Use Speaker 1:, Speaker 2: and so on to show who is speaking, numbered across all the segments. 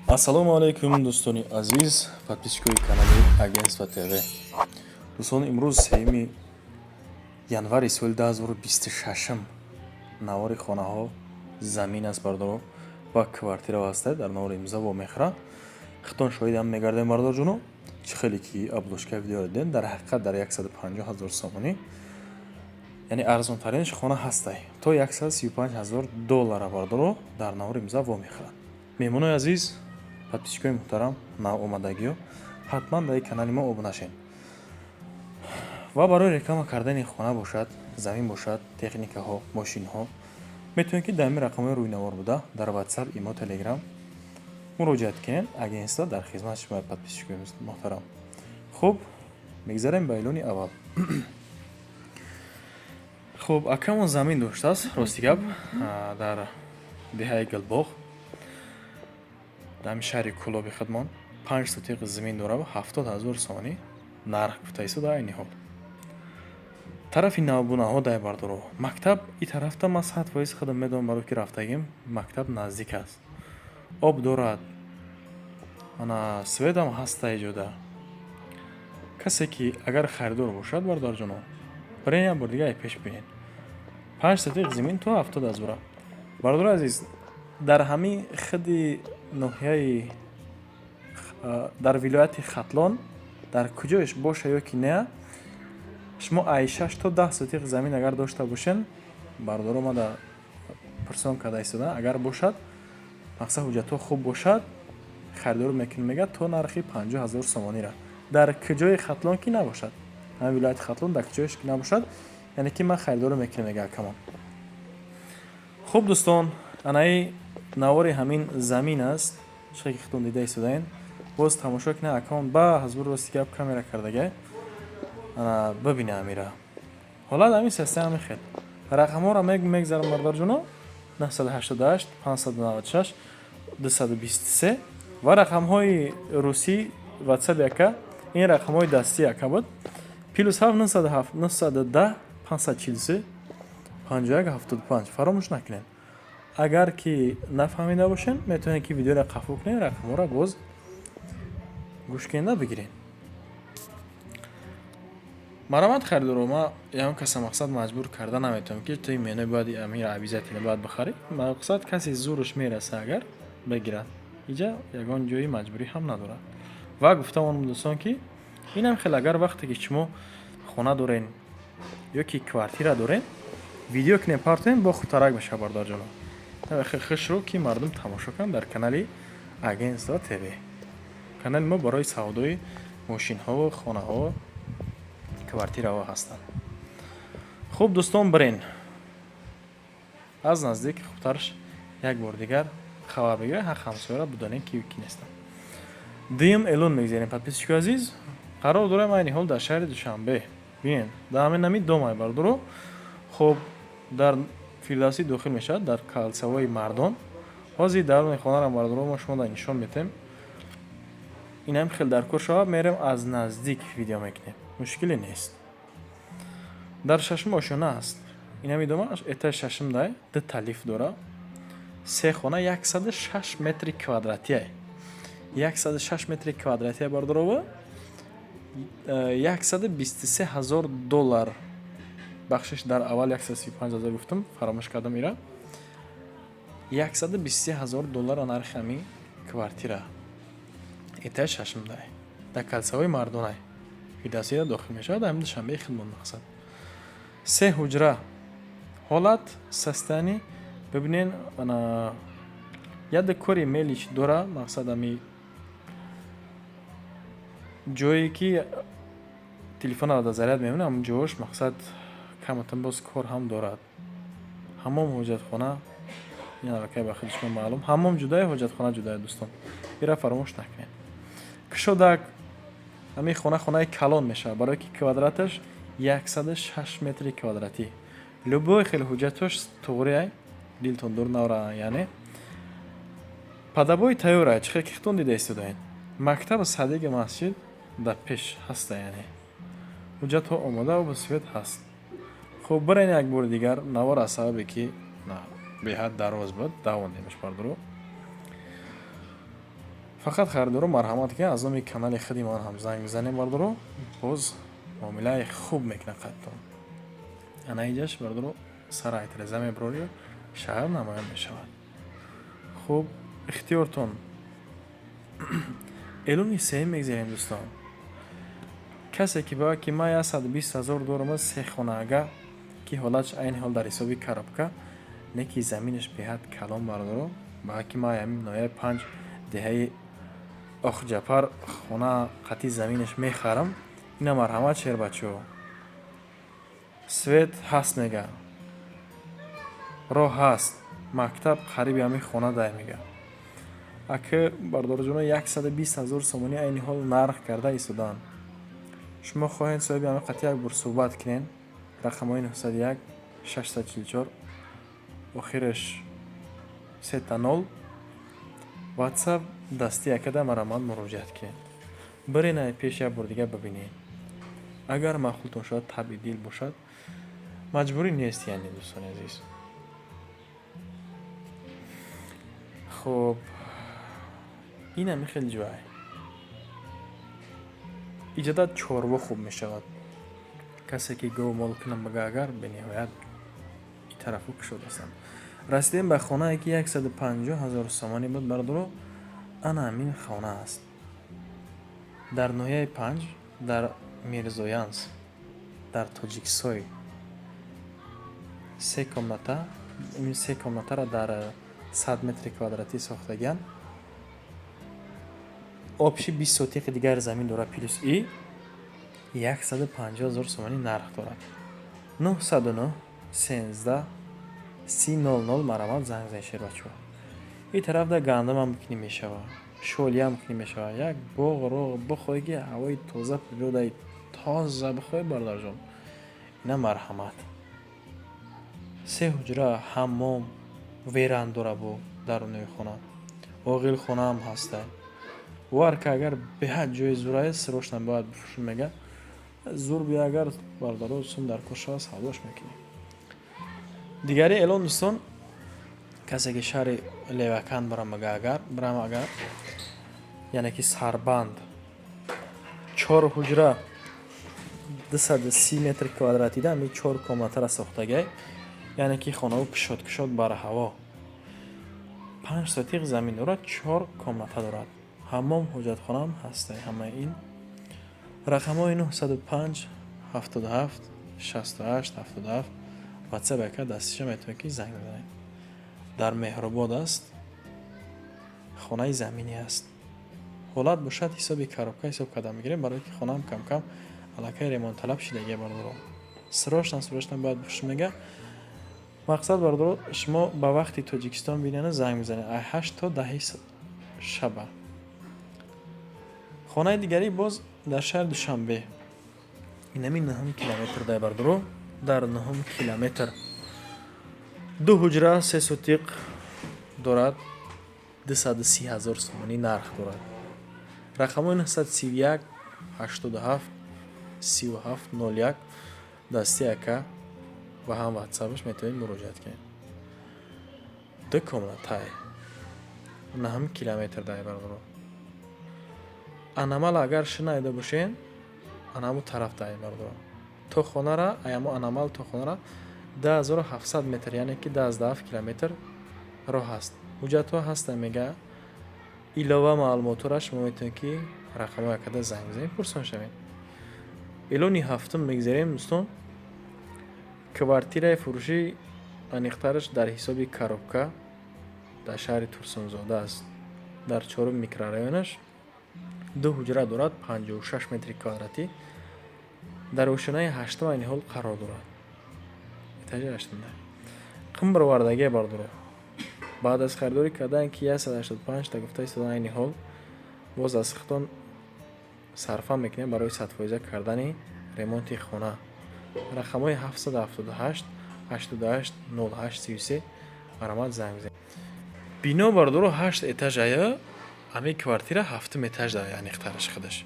Speaker 1: ассалому алайкум дӯстони азиз, подписчикои канали Агентство ТВ. Дӯстон, имрӯз 3 январи соли 2026 навори хонаҳо, замин аст бардоро ва квартира ҳастад дар навори имза ва мехра. Хитон шоҳидам мегардем бардорҷуно, чӣ хеле ки обложка видео дидем, дар ҳақиқат дар 150 000 сомонӣ, яъне арзонтаринаш хона ҳастай, то 135 000 доллара бардоро дар навори имза ва мехра. меҳмонои азиз, подписчикои муҳтарам, навомадагиё, ҳатман дар канали мо обуна шед ва барои реклама кардани хона бошад, замин бошад, техникаҳо, мошинҳо, метавонед ки дар ин рақамҳои рӯйнавор буда дар WhatsApp, имо, Telegram муроҷиат кунед. Агентство дар хизмат шумо, подписчикои муҳтарам. Хуб, мегзарем ба эълони аввал. хуб, акамон замин доштааст, рости гап, дар деҳаи Гулбоғ, дар шаҳри Кӯлоби Хидмон 5 сотиқ замин дора ва 70 000 сомонӣ нарх гуфта истода. Айни ҳол тарафи навбунаҳо дай бардоро мактаб и тарафта масҳат воиз худам медонам, барои ки рафтагим мактаб наздик аст, об дорад, ана светам ҳаста иҷода. касе ки агар харидор бошад бардорҷоно, барин як бор дига ай пеш бинед. 5 сотиқ замин то 70 000. бардори азиз, дар ҳамин хиди ноҳияи дар вилояти Хатлон, дар куҷоеш боша ё ки не, шумо ай 6 то 10 сотиқ замин агар дошта бошен, бардор омада пурсон карда истода, агар бошад, мақсад ҳуҷҷатҳо хуб бошад, харидор мекунем, мегӯяд то нархи 50 000 сомонира. дар куҷои Хатлон ки набошад, ҳамин вилояти Хатлон дар куҷоеш ки набошад, яъне ки ман харидор мекунем, мега акамон. хуб дӯстон, анаи навори ҳамин замин аст, чӣ ки худтон дида истодаен. боз тамошо кунед акамон, ба ҳазбур рости гап камера кардагай, ана бибине амира ҳолат ҳамин сестаи ҳамин хел. рақамҳоро мегзарам бардорҷуно, 988 596 223 ва рақамҳои русӣ WhatsApp яка, ин рақамҳои дастӣ яка буд, +7 907 910 543 5175. фаромӯш накунед. агар ки нафаҳмида бошен, метавонед ки видеоро қафу кунед, рақамҳоро боз гӯшкенда бигиред. марамат харидоро, ма ягон каса мақсад маҷбур карда наметавонам ки туи менӯи бояд амира авизатина бояд бихарӣ. мақсад касе зӯрш мераса агар бигирад, иҷа ягон ҷои маҷбурӣ ҳам надорад. ва гуфтамон дӯстон ки инам хел агар вақте ки шумо хона дорен ё ки квартира дорен, видео кунед партоен, бо хутарак меша бардорҷоно. хушро ки мардум тамошо кунанд дар канали Агентство ТВ. канали мо барои савдои мошинҳо, хонаҳо, квартираҳо ҳастанд. хуб дӯстон, бирен аз наздик хубтарш як бор дигар хабар бигиред, ҳақ ҳамсояра буданем ки ки нестам. дуюм эълон мегзарем, подписчикои азиз, қарор дорем айни ҳол дар шаҳри Душанбе. бинед, дар ҳамин нами домай бардоро. хуб, дар Фирдавсӣ дохил мешавад, дар калсавои Мардон. ҳозир дарони хонаро бардоро мо шумода нишон метем. инам хел дар кор шавад, мерем аз наздик видео мекунем, мушкиле нест. дар шашум ошона аст. инами домаш этаж шашум дай, ду талиф дора, се хона 106 метри квадратия. 106 метри квадратия бардорова, 123 000 доллар. бахшиш дар аввал 135 000 гуфтам, фаромӯш кардам ира. 123 000 доллар нархи ҳамин квартира. этаж шашум дай, дар калсавои Мардонай. Фирдавсида дохил мешавад, ҳамин Душанбеи Хидмон мақсад. се ҳуҷра. ҳолат састани, бибинен, ана яд кори мелич дора, мақсад ами ҷое ки телефонро да заряд мемонад, ҳамн ҷош мақсад каматан боз кор ҳам дорад. ҳамом ҳоҷатхона, ин аллакай ба худи шумо маълум, ҳамом ҷудае, ҳоҷатхона ҷудае дӯстон. ира фаромӯш накунед. кушодак, ҳамин хона хонаи калон мешавад, барое ки квадраташ 106 метри квадратӣ. любой хел ҳуҷҷатош тоғрия, дилтон дур навра, яъне падабои тайёра, чихе ки хитон дида истодаед. мактаб садиги масҷид дар пеш ҳаста, яъне ҳуҷҷатҳо омода, обу свет ҳаст. хуб, бирен як бори дигар навор аз сабабе ки беҳад дароз буд, давондемаш бардоро. фақат харидоро марҳамат ки аз номи канали худи ман ҳам занг бизанем бардоро боз муомилаи хуб мекунад қаттон. ана иҷаш бардоро сара айтреза меброрӣ шаҳр намоён мешавад. хуб ихтиёртон. эълони сеюм мегзарем дӯстон. касе ки ба ки ман 120,000 дорам се хонаага ки ҳолатш айни ҳол дар ҳисоби коробка не ки заминаш беҳад калон бардоро ба ки ман ҳамин ноҳияи 5 деҳаи охҷапар хона қатъи заминаш мехарам. ина марҳамат шер бачо. свет ҳаст мега. роҳ ҳаст. мактаб қариби ҳамин хона дай мега. ака бардорҷоно 120,000 сомонӣ айни ҳол нарх карда истодан. шумо хоҳед соҳиби ҳамин қатъи як бор суҳбат кунен. рақамҳои 901 644 охираш 30 ватсап дасти акада марамат муроҷиат кунед. бирена пеш як бор дига бибинед. агар маъқултон шуд таби дил бошад маҷбурӣ нест яъне дӯстони азиз. хуб ин ҳами хеле ҷоай. иҷода чорво хуб мешавад. касе ки гов мол кунам бага агар бениҳоят и тарафу кушод ҳастам. расидем ба хонае ки 150,000 сомонӣ буд бардоро. ана ҳамин хона аст. дар ноҳияи 5 дар мирзоянс дар тоҷиксой се комнатара дар 100 метри квадратӣ сохтагиан. обши 20 сотиқи дигар замин дорад плюс и 150,000 сомонӣ нарх дорад. 909 13 3000 марамат занг зани шербачо. ин тараф да гандам ҳам бикунӣ мешава. шолия ҳам бикунӣ мешава. як боғ роғ бихоҳӣ ки ҳавои тоза природаи тоза бихоҳӣ бародарҷон. ина марҳамат. се ҳуҷра ҳаммом верандора бо даруни хона. оғил хона ҳам ҳаста. вар ки агар беҳад ҷои зура сирошна бояд бифурӯшам мега зур бия агар бардаро сум дар кор шавад савдош мекунем. дигари эълон дӯстон. касе ки шаҳри левакан барам агар яъне ки сарбанд 4 ҳуҷра 230 метри квадратӣ да ҳамин 4 комнатара сохтагай. яъне ки хонаҳо кушод бар ҳаво. 5 сотиқ замин дорад. 4 комната дорад. ҳаммом ҳоҷатхонаам ҳастай. ҳамаи ин рақамҳои 905 77 68 77 ватсап яка дастиша метавонед ки занг бизанед. дар меҳробод аст. хонаи заминӣ аст. ҳолат бошад ҳисоби коробка ҳисоб карда мегирем барои ки хонаам кам аллакай ремонтталаб шидагия бардоро. сирошна бояд бифурӯшам мега. мақсад бардоро шумо ба вақти тоҷикистон бинена занг бизанед 8 то 10 шаба. хонаи дигари боз дар шаҳри душанбе. инами 9 километр дай бардоро. дар 9 километр 2 ҳуҷра 3 сотиқ дорад. 230,000 сомонӣ нарх дорад. рақамҳои 931 87 37 01 дасти ака ва ҳам ватсапаш метавонед муроҷиат кунед. 2 комнатай 9 километр дай бардоро. анамал агар шинайда бошен анаму тараф дай бардоро. то хонара аяму анамал то хонара 2700 метр яъне ки 12 километр роҳ аст. ҳуҷҷатҳо ҳаста мега. илова маълумотора шумо метавонед ки рақамҳо якада занг бизанед пурсон шавед. эълони ҳафтум мегзарем дӯстон. квартираи фурӯшӣ аниқтараш дар ҳисоби коробка дар шаҳри турсунзода аст. дар 4 микрорайонаш 2 ҳуҷра дорад. 56 метри квадратӣ. дар ошонаи 8 айни ҳол қарор дорад. этажи 8 қимбарвардагия бардоро. баъд аз харидорӣ кардан ки 185 та гуфта истодан айни ҳол боз аз хитон сарфа мекунем барои 100% кардани ремонти хона. рақамҳои 778 88 08 33 марамат занг бизанед. бино бардоро 8 этаж ая. ҳамин квартира 7 этаж да аниқтараш худаш.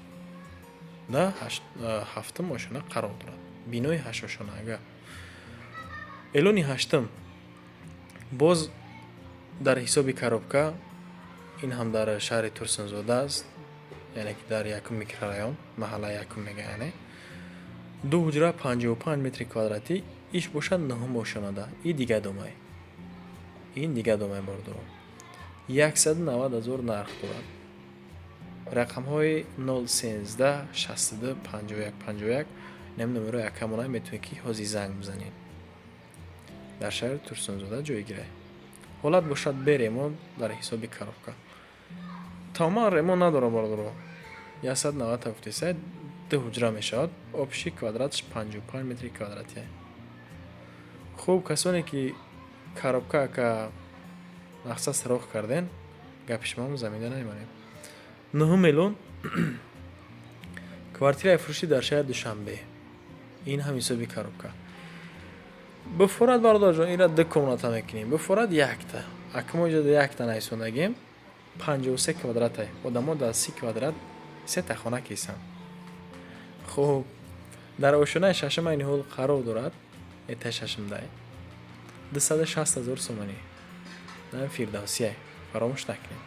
Speaker 1: да 7 ошона қарор дорад. бинои 8 ошонаага. эълони 8 боз дар ҳисоби коробка این هم در شهر ترسنزاده است، یعنی که در یکم میکرورایون محله یکم میگه. یعنی دو حجره 55 متر کвадрати ایش باشد نهم ошонада. این دیگه دومای، این دیگه دومای باردارم 190,000 нарх дорад. رقم های 013 62 51 51 نم نمره یکمونه میتونی که حاضی زنگ بزنین. در شهر ترسنزاده جایگیره. حالت باشد بریم در حسابی коробка. تمام ремонт نداره باردارم. 190 تا گفتیسه دو حجره میشد. آبشی کвадратش 55 متر کвадратیه. خوب کسانی که коробка که مخصوص سراخ کردن گپش ما زمینه نمیمانیم. 9 میلیون کвартира فروشی در شهر دوشنبه. این هم حسابی коробка. بفراد باردار جان این را دو کموناتا میکنیم. بفراد یک تا اکم ایجاد یک تا نیسونگیم 53 کвадрате. آدم در 30 کвадрат 3 تا خانه کیسن. خوب در آشونه ششم این حال قرار دارد. ایت ششم دای 260,000 سومانی. نه فیردوسیه فراموش نکنیم.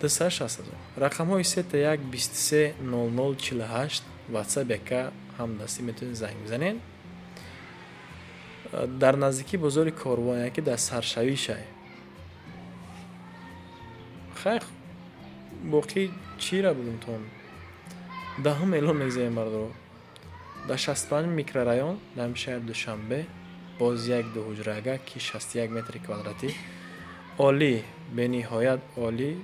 Speaker 1: 260,000. رقم های 3 تا 1 23 00 48 واتساپ که هم دستی میتونید زنگ بزنین. در نزدیکی بازار کاروان که در سرشوی شه. خیلی باقی چی را بگم تون 10 میلیون میگذاریم بردارو. در 65 میکرورایون در شهر دوشنبه باز یک دو حجره که 61 متر کвадрати عالی به نهایت عالی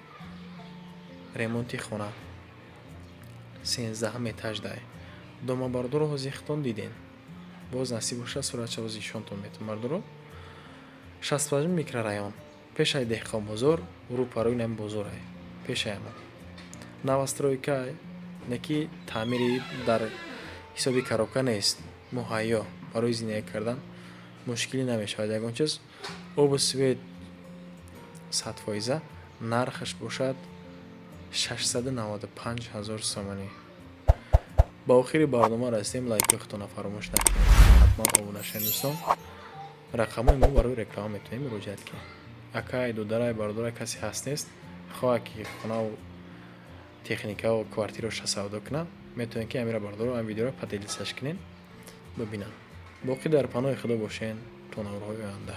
Speaker 1: ремонти خونه 13 етаж дай. дома бардоро ҳозихтон диден. боз насиб боша суратша ҳозишонтон метон бардоро 65 микрорайон пешаи деҳқонбозор рӯпарӯи нами бозорай пешаи ама навастройка неки таъмири дар ҳисоби коробка нест муҳайё барои зиндагӣ кардан мушкилӣ намешавад. ягон чиз обу свет 100% нархаш бошад 695,000 сомонӣ. ба охири барнома расидем. лайки худтона фаромӯш накунед. ҳатман обуна шавед дӯстон. рақамои мо барои реклама метавонед муроҷиат кунед. акай дударай бардорай касе ҳаст нест хоҳа ки хонаву техникаву квартираша савдо кунад метавонед ки амира бардоро ам видеоро поделисаш кунед бибинанд. боқӣ дар паноҳи худо бошед то наврҳои оянда.